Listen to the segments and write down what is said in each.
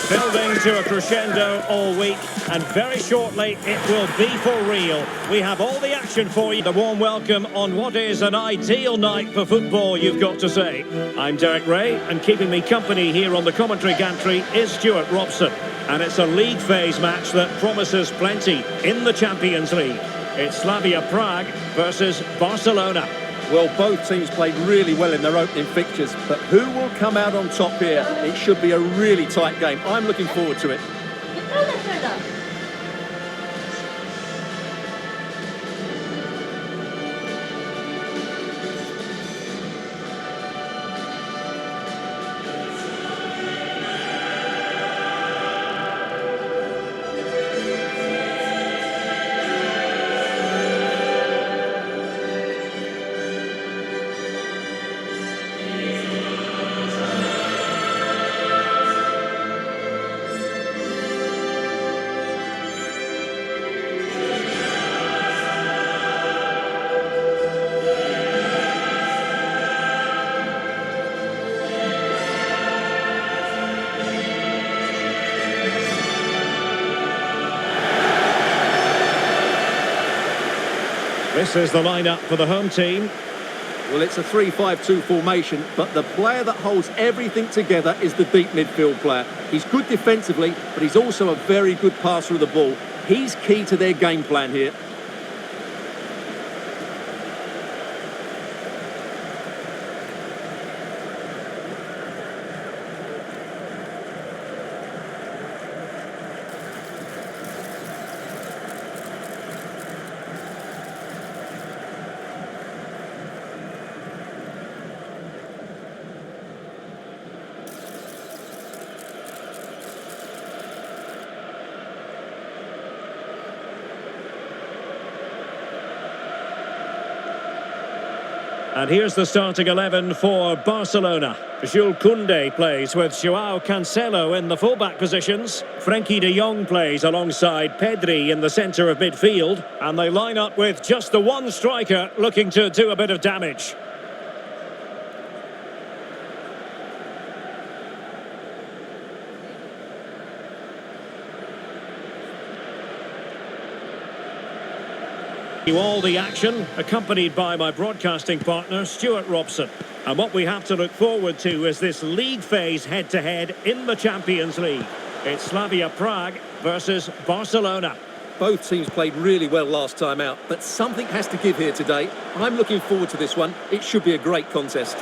Building to a crescendo all week, and very shortly it will be for real. We have all the action for you. The warm welcome on what is an ideal night for football, you've got to say. I'm Derek Ray, and keeping me company here on the commentary gantry is Stuart Robson. And it's a league phase match that promises plenty in the Champions League. It's Slavia Praha versus Barcelona. Well, both teams played really well in their opening fixtures, but who will come out on top here? It should be a really tight game. I'm looking forward to it. This is the lineup for the home team. Well, it's a 3-5-2 formation, but the player that holds everything together is the deep midfield player. He's good defensively, but he's also a very good passer of the ball. He's key to their game plan here. And here's the starting 11 for Barcelona. Jules Koundé plays with Joao Cancelo in the fullback positions. Frenkie de Jong plays alongside Pedri in the centre of midfield. And they line up with just the one striker looking to do a bit of damage. All the action, accompanied by my broadcasting partner, Stuart Robson. And what we have to look forward to is this league phase head-to-head in the Champions League. It's Slavia Praha versus Barcelona. Both teams played really well last time out, but something has to give here today. I'm looking forward to this one. It should be a great contest.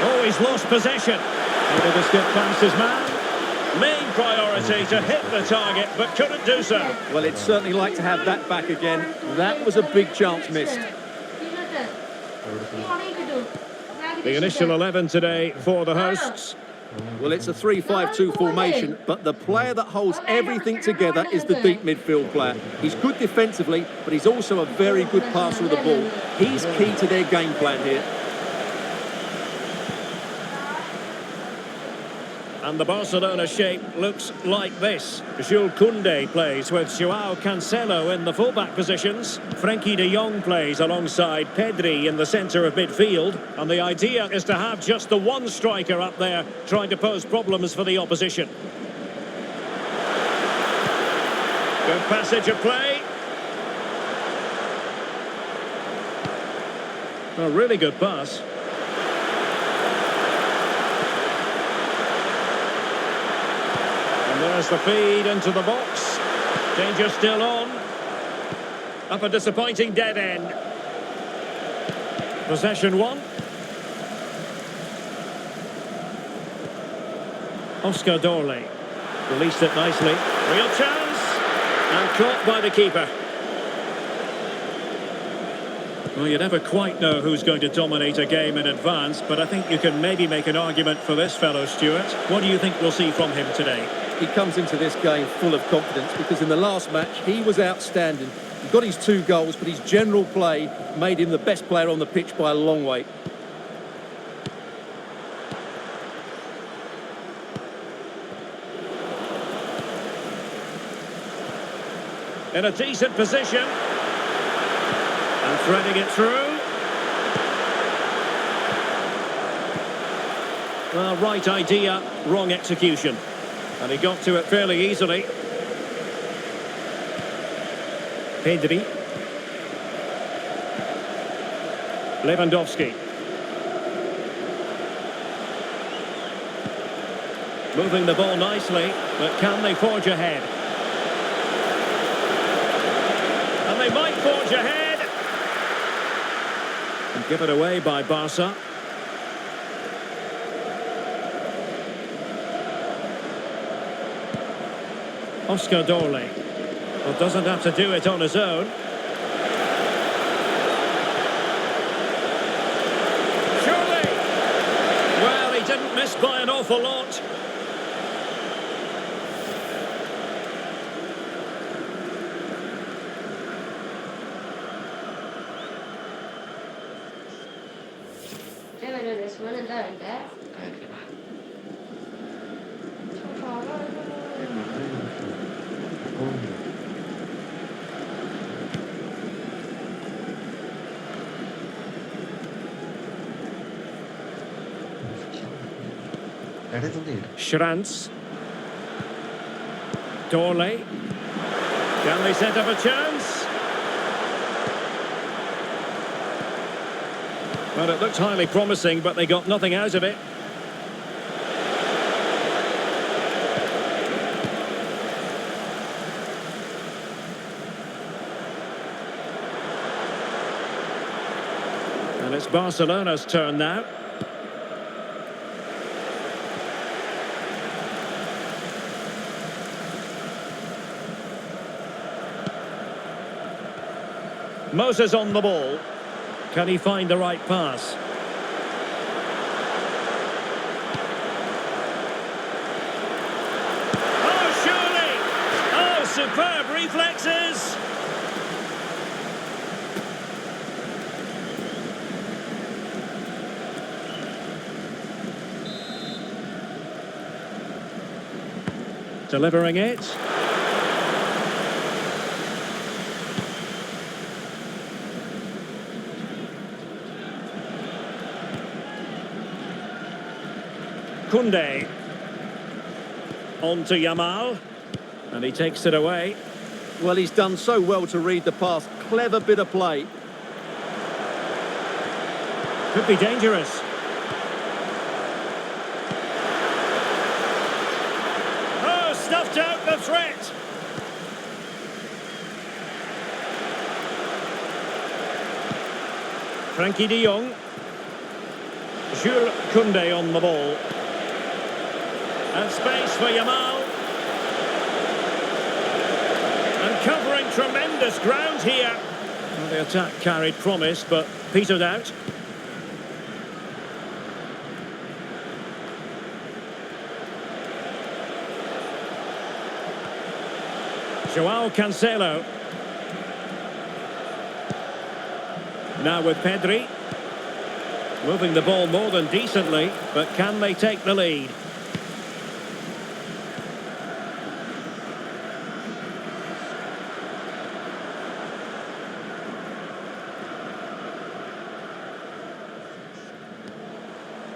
Oh, he's lost possession. Able to skip past his man. Main priority to hit the target, but couldn't do so. Well, it's certainly like to have that back again. That was a big chance missed. The initial 11 today for the hosts. Well, it's a 3-5-2 formation, but the player that holds everything together is the deep midfield player. He's good defensively, but he's also a very good passer of the ball. He's key to their game plan here. And the Barcelona shape looks like this. Jules Koundé plays with Joao Cancelo in the fullback positions. Frenkie de Jong plays alongside Pedri in the centre of midfield. And the idea is to have just the one striker up there trying to pose problems for the opposition. Good passage of play. A really good pass. There's the feed into the box. Danger still on. Up a disappointing dead end. Possession one. Oscar Dorley. Released it nicely. Real chance. And caught by the keeper. Well, you never quite know who's going to dominate a game in advance, but I think you can maybe make an argument for this fellow, Stuart. What do you think we'll see from him today? He comes into this game full of confidence because in the last match he was outstanding. He got his 2 goals, but his general play made him the best player on the pitch by a long way. In a decent position. And threading it through. Well, right idea, wrong execution. And he got to it fairly easily. Pedri. Lewandowski. Moving the ball nicely, but can they forge ahead? And they might forge ahead. And give it away by Barça. Oscar Dorle. Well, doesn't have to do it on his own. Surely! Well, he didn't miss by an awful lot. Schranz. Dorle. Can they set up a chance? Well, it looked highly promising, but they got nothing out of it. And it's Barcelona's turn now. Moses on the ball. Can he find the right pass? Oh, surely! Oh, superb reflexes! Delivering it. Koundé. On to Yamal. And he takes it away. Well, he's done so well to read the pass. Clever bit of play. Could be dangerous. Oh, stuffed out the threat. Frankie de Jong. Jules Koundé on the ball. And space for Yamal. And covering tremendous ground here. Well, the attack carried promise, but petered out. Joao Cancelo. Now with Pedri. Moving the ball more than decently, but can they take the lead?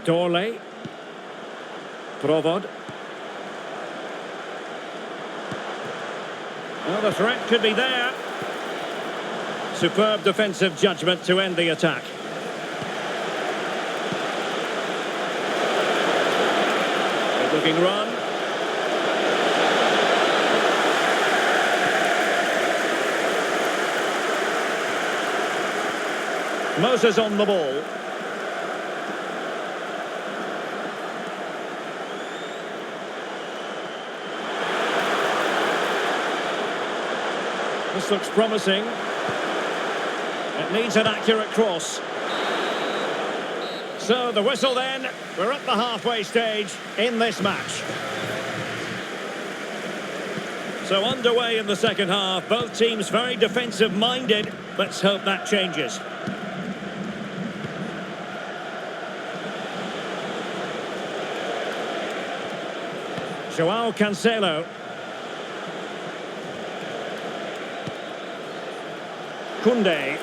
Dorle. Provod. Well, the threat could be there. Superb defensive judgment to end the attack. Good looking run. Moses on the ball. This looks promising. It needs an accurate cross. So the whistle then. We're at the halfway stage in this match. So underway in the second half. Both teams very defensive-minded. Let's hope that changes. Joao Cancelo. Koundé.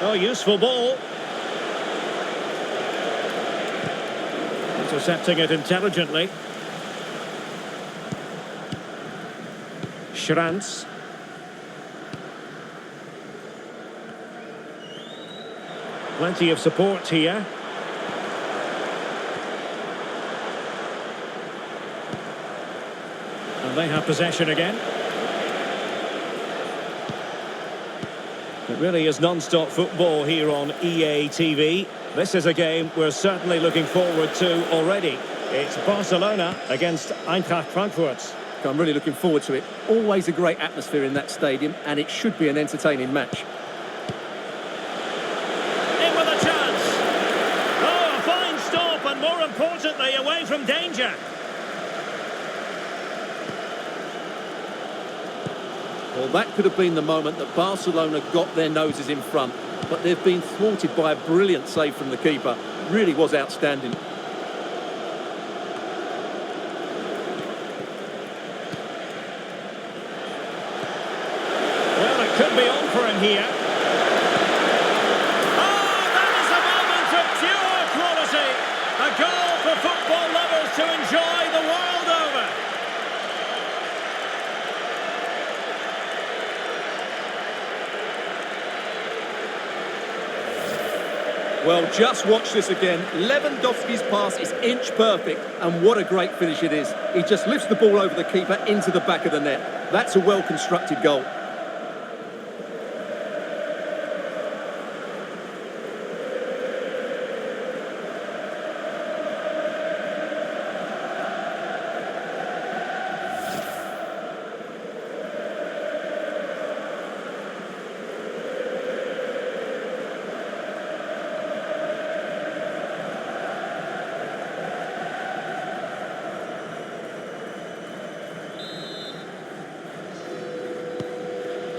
Oh, useful ball. Intercepting it intelligently. Schranz. Plenty of support here. And they have possession again. It really is non-stop football here on EA TV. This is a game we're certainly looking forward to already. It's Barcelona against Eintracht Frankfurt. I'm really looking forward to it. Always a great atmosphere in that stadium, and it should be an entertaining match. In with a chance. Oh, a fine stop, and more importantly, away from danger. Well, that could have been the moment that Barcelona got their noses in front, but they've been thwarted by a brilliant save from the keeper. Really was outstanding. Well, it could be on for him here. Oh, that is a moment of pure quality. A goal for football lovers to enjoy the world over. Well, just watch this again. Lewandowski's pass is inch perfect, and what a great finish it is. He just lifts the ball over the keeper into the back of the net. That's a well-constructed goal.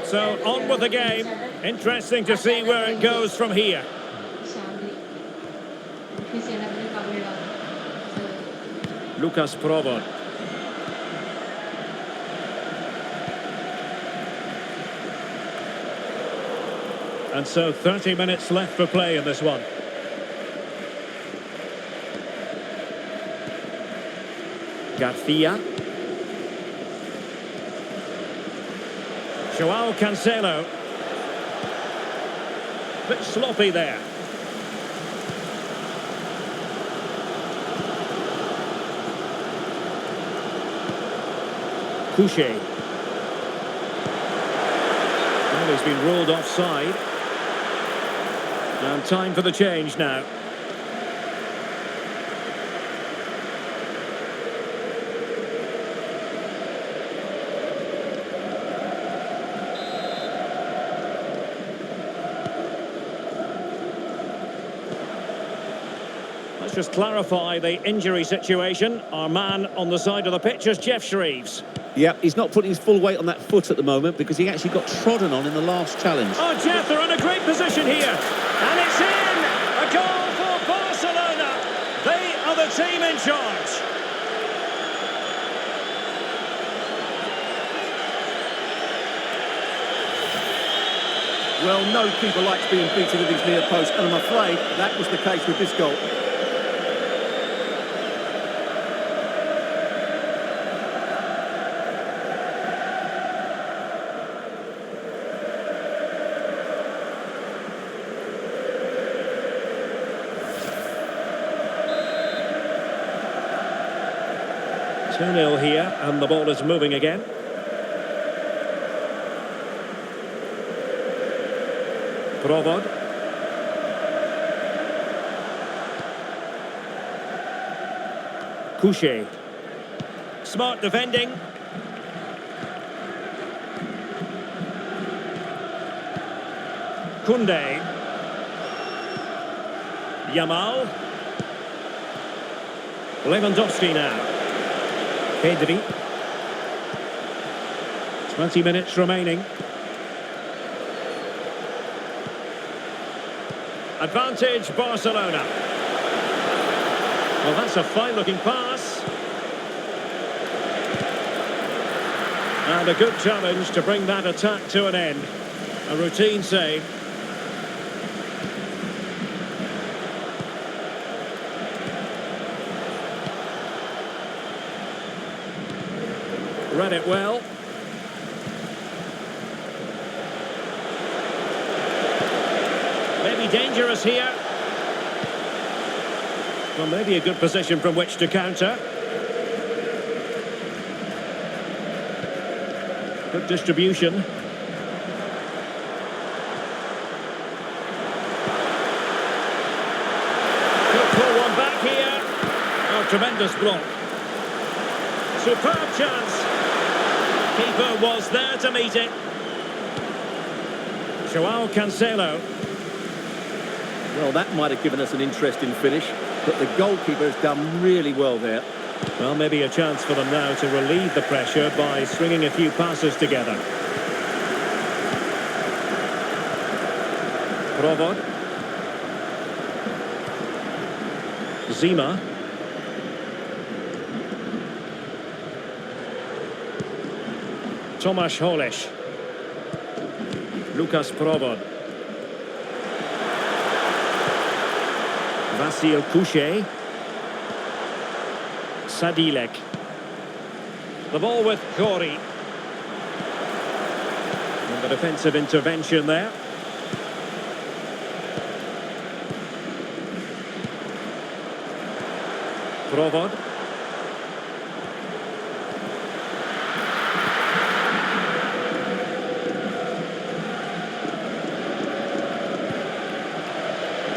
So, on with the game. Interesting to see where it goes from here. Lucas Provod. And so 30 minutes left for play in this one. Garcia. Joao Cancelo. Bit sloppy there. Couché. Well, he's been ruled offside. And time for the change now. Let's just clarify the injury situation. Our man on the side of the pitch is Jeff Shreeves. Yeah, he's not putting his full weight on that foot at the moment because he actually got trodden on in the last challenge. Oh, Jeff, they're in a great position here. And it's in! A goal for Barcelona. They are the team in charge. Well, no keeper likes being beaten at his near post, and I'm afraid that was the case with this goal. Two-nil here, and the ball is moving again. Provod. Couché. Smart defending. Koundé. Yamal. Lewandowski now. Pedri. 20 minutes remaining. Advantage Barcelona. Well, that's a fine-looking pass. And a good challenge to bring that attack to an end. A routine save. Read it well. Maybe dangerous here. Well, maybe a good position from which to counter. Good distribution. Could pull one back here. Oh, tremendous block. Superb chance. Keeper was there to meet it. Joao Cancelo. Well, that might have given us an interesting finish, but the goalkeeper has done really well there. Well, maybe a chance for them now to relieve the pressure by stringing a few passes together. Provod. Zima. Tomasz Holeš. Lukas Provod. Vasil Kuche. Sadilek. The ball with Kori. And the defensive intervention there. Provod.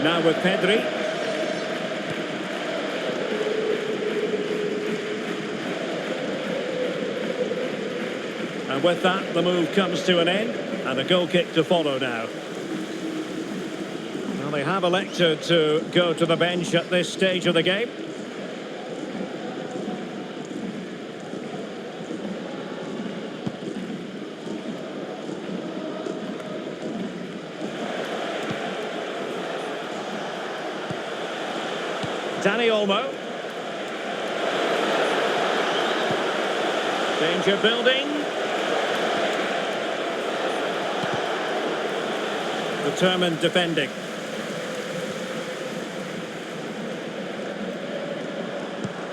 Now with Pedri. And with that, the move comes to an end, and a goal kick to follow now. Well, they have elected to go to the bench at this stage of the game. Dani Olmo. Danger building. Determined defending.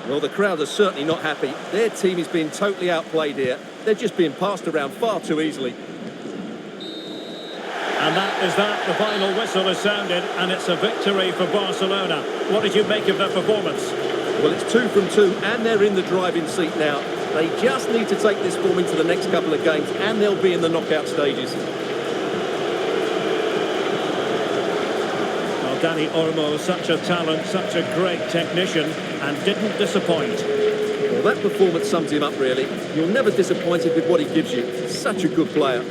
Well, the crowd are certainly not happy. Their team is being totally outplayed here. They're just being passed around far too easily. And that is that. The final whistle is sounded, and it's a victory for Barcelona. What did you make of their performance? Well, it's 2 from 2, and they're in the driving seat now. They just need to take this form into the next couple of games, and they'll be in the knockout stages. Well, Dani Olmo, such a talent, such a great technician, and didn't disappoint. Well, that performance sums him up, really. You're never disappointed with what he gives you. Such a good player.